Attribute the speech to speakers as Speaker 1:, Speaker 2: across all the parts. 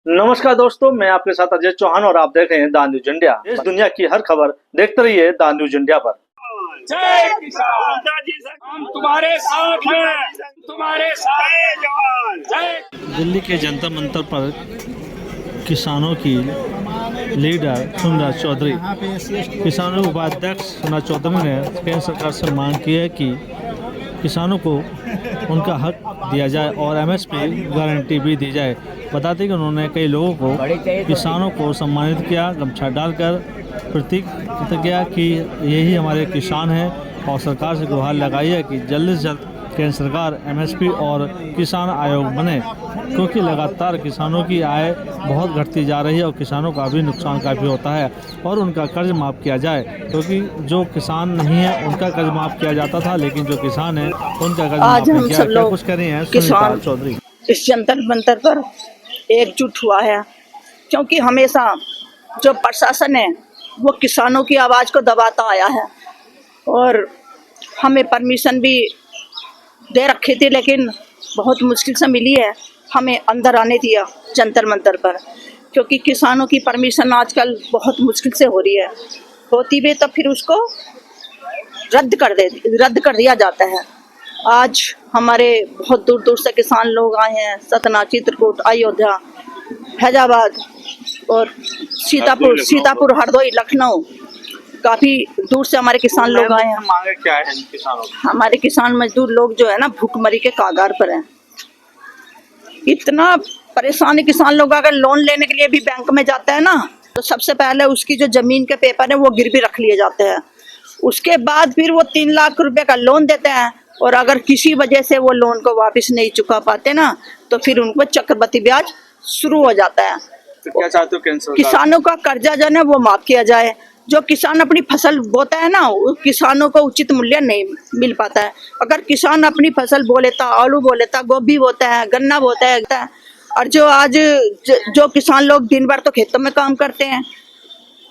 Speaker 1: नमस्कार दोस्तों, मैं आपके साथ अजय चौहान और आप देख रहे हैं द न्यूज इंडिया। देश दुनिया की हर खबर देखते रहिए द न्यूज इंडिया पर।
Speaker 2: जय किसान, हम तुम्हारे साथ हैं, तुम्हारे साथ जवान। जय।
Speaker 3: दिल्ली के जंतर मंतर पर किसानों की लीडर सुंदर चौधरी, किसानों उपाध्यक्ष सुंदर चौधरी ने केंद्र सरकार से मांग की है कि किसानों को उनका हक दिया जाए और एमएसपी गारंटी भी दी जाए। बताते कि उन्होंने कई लोगों को, किसानों को सम्मानित किया, गमछा डालकर प्रतीक किया कि यही हमारे किसान हैं और सरकार से गुहार लगाई है कि जल्द से जल्द केंद्र सरकार एमएसपी और किसान आयोग बने, क्योंकि लगातार किसानों की आय बहुत घटती जा रही है और किसानों का भी नुकसान काफ़ी होता है और उनका कर्ज माफ़ किया जाए, क्योंकि जो किसान नहीं है उनका कर्ज माफ़ किया जाता था, लेकिन जो किसान है उनका कर्ज माफ़ नहीं किया। क्या कुछ कर रही हैं सुनीता चौधरी?
Speaker 4: इस जंतर मंतर पर एकजुट हुआ है, क्योंकि हमेशा जो प्रशासन है वो किसानों की आवाज़ को दबाता आया है और हमें परमिशन भी दे रखी थी, लेकिन बहुत मुश्किल से मिली है। हमें अंदर आने दिया जंतर मंतर पर, क्योंकि किसानों की परमिशन आजकल बहुत मुश्किल से हो रही है। होती भी तो फिर उसको रद्द कर दिया जाता है। आज हमारे बहुत दूर दूर से किसान लोग आए हैं, सतना, चित्रकूट, अयोध्या, फैजाबाद और सीतापुर, हरदोई, लखनऊ, काफी दूर से हमारे किसान लोग आए हैं।
Speaker 1: मांगे क्या है किसानों की?
Speaker 4: हमारे किसान मजदूर लोग जो है ना, भूखमरी के कागार पर हैं। इतना परेशान है किसान लोग। अगर लोन लेने के लिए भी बैंक में जाता है ना, तो सबसे पहले उसकी जो जमीन के पेपर है वो गिरवी रख लिए जाते हैं। उसके बाद फिर वो 3 लाख रुपए का लोन देते हैं और अगर किसी वजह से वो लोन को वापस नहीं चुका पाते ना, तो फिर उनको चक्रवृद्धि ब्याज शुरू हो जाता है।
Speaker 1: तो क्या चाहते हो केंद्र सरकार?
Speaker 4: किसानों का कर्जा जो है वो माफ किया जाए। जो किसान अपनी फसल बोता है ना, किसानों को उचित मूल्य नहीं मिल पाता है। अगर किसान अपनी फसल बो लेता, आलू बो लेता, गोभी बोता है, गन्ना बोता है, और जो आज जो किसान लोग दिन भर तो खेतों में काम करते हैं,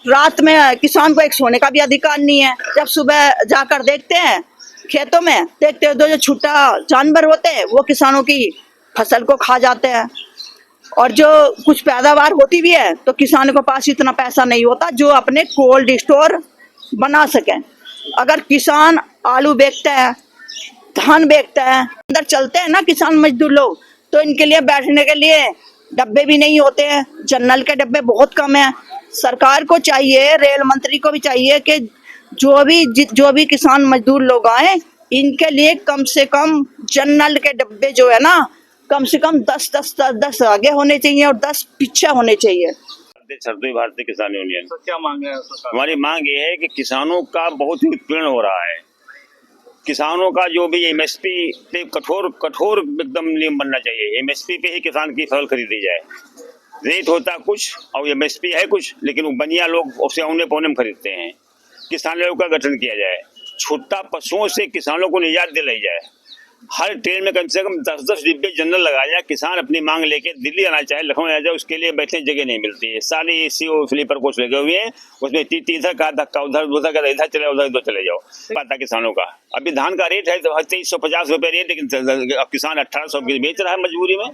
Speaker 4: रात में किसान को एक सोने का भी अधिकार नहीं है। जब सुबह जाकर देखते हैं खेतों में, देखते हैं जो छुट्टा जानवर होते हैं वो किसानों की फसल को खा जाते हैं, और जो कुछ पैदावार होती भी है तो किसान के पास इतना पैसा नहीं होता जो अपने कोल्ड स्टोर बना सके। अगर किसान आलू बेचता है, धान बेचता है, अंदर चलते हैं ना किसान मजदूर लोग, तो इनके लिए बैठने के लिए डब्बे भी नहीं होते हैं। जनरल के डब्बे बहुत कम है। सरकार को चाहिए, रेल मंत्री को भी चाहिए कि जो भी किसान मजदूर लोग आए, इनके लिए कम से कम जनरल के डब्बे जो है ना, कम से कम 10 आगे होने चाहिए और 10 पीछे होने चाहिए।
Speaker 2: भारतीय किसान यूनियन।
Speaker 1: तो क्या मांगे हैं सरकार?
Speaker 2: हमारी मांग ये है कि किसानों का बहुत ही उत्पीड़न हो रहा है। किसानों का जो भी एमएसपी पे कठोर एकदम नियम बनना चाहिए। एमएसपी पे ही किसान की फसल खरीदी जाए। रेट होता कुछ और एमएसपी है कुछ, लेकिन वो बनिया लोग उसे औने पौने में खरीदते हैं। किसान लोगों का गठन किया जाए, छुट्टा पशुओं से किसानों को निजात दिलाई जाए। हर ट्रेन में कम से कम 10-10 डिब्बे जनरल लगाया जाए। किसान अपनी मांग लेके दिल्ली आना चाहे, लखनऊ आ जाए, उसके लिए बैठने जगह नहीं मिलती है। सारी एसी और स्लीपर कोच लगे हुए हैं, उसमें इधर का धक्का, उधर का इधर चले, उधर चले जाओ। पता किसानों का अभी धान का रेट है 2350 रुपए रेट, लेकिन किसान 1800 बेच रहा है मजबूरी में।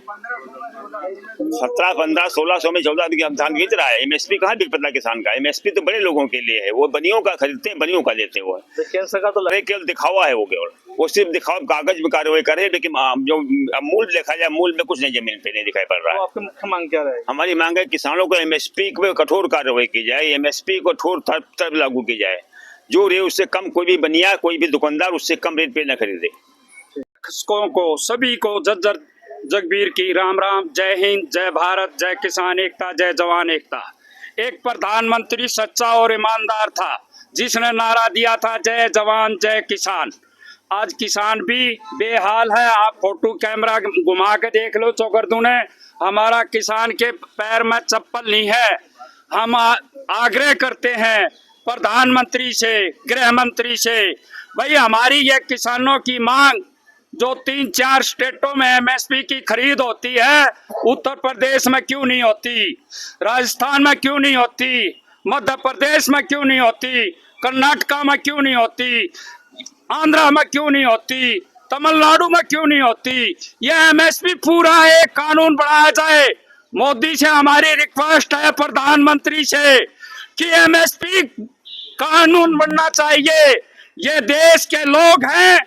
Speaker 2: 17, 15, 1600 में 14 धान बेच रहा है। एमएसपी कहाँ बिक पता किसान का? एमएसपी तो बड़े लोगों के लिए है, वो बनियों का खरीदते हैं, बनियों का देते हैं। वो
Speaker 1: केंद्र सरकार तो
Speaker 2: केवल दिखावा है, वो सिर्फ दिखावा, कागज में कार्रवाई करे, लेकिन जो मूल देखा जाए, मूल में कुछ नहीं, जमीन पे नहीं दिखाई पड़ रहा है।
Speaker 1: आपकी मुख्य मांग क्या रहेगी?
Speaker 2: हमारी मांग है किसानों को एमएसपी पे कठोर कार्रवाई की जाए, एमएसपी को कठोर तरफ लागू की जाए। जो रेट उससे कम, कोई भी बनिया, कोई भी दुकानदार उससे कम रेट पे न खरीदे।
Speaker 5: कृषकों को सभी को जज्जर जगबीर की राम राम। जय हिंद, जय भारत, जय किसान एकता, जय जवान एकता। एक प्रधानमंत्री सच्चा और ईमानदार था, जिसने नारा दिया था जय जवान जय किसान। आज किसान भी बेहाल है। आप फोटो कैमरा घुमा के देख लो चौकरदू ने, हमारा किसान के पैर में चप्पल नहीं है। हम आग्रह करते हैं प्रधानमंत्री से, गृह मंत्री से, भाई हमारी ये किसानों की मांग जो 3-4 स्टेटों में एमएसपी की खरीद होती है, उत्तर प्रदेश में क्यों नहीं होती, राजस्थान में क्यों नहीं होती, मध्य प्रदेश में क्यों नहीं होती, कर्नाटका में क्यों नहीं होती, आंध्रा में क्यों नहीं होती, तमिलनाडु में क्यों नहीं होती। यह एमएसपी पूरा एक कानून बनाया जाए मोदी से हमारी रिक्वेस्ट है, प्रधानमंत्री से, कि एमएसपी कानून बनना चाहिए। ये देश के लोग हैं,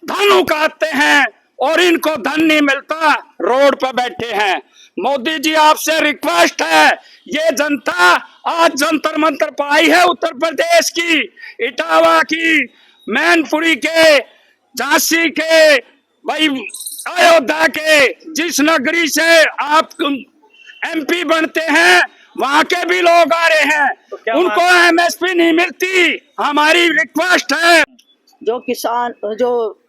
Speaker 5: धन उगाते हैं और इनको धन नहीं मिलता, रोड पर बैठे हैं। मोदी जी आपसे रिक्वेस्ट है, ये जनता आज जंतर मंतर पर आई है, उत्तर प्रदेश की, इटावा की, मैनपुरी के, झांसी के, भाई अयोध्या के, जिस नगरी से आप एमपी बनते हैं वहां के भी लोग आ रहे हैं, उनको एमएसपी नहीं मिलती। हमारी रिक्वेस्ट है,
Speaker 4: जो किसान, जो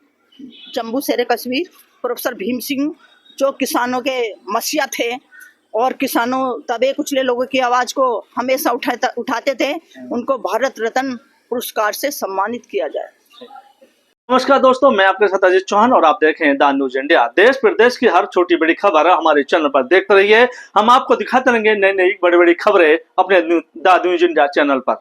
Speaker 4: जम्मू शेरे कश्मीर प्रोफेसर भीम सिंह, जो किसानों के मसीहा थे और किसानों दबे कुचले लोगों की आवाज को हमेशा उठाते थे, उनको भारत रत्न पुरस्कार से सम्मानित किया जाए।
Speaker 1: नमस्कार दोस्तों, मैं आपके साथ अजीत चौहान और आप देख रहे हैं द न्यूज इंडिया। देश प्रदेश की हर छोटी बड़ी खबर हमारे चैनल पर देखते रहिए। हम आपको दिखाते रहेंगे नई नई बड़ी बड़ी खबरें अपने द न्यूज इंडिया चैनल पर।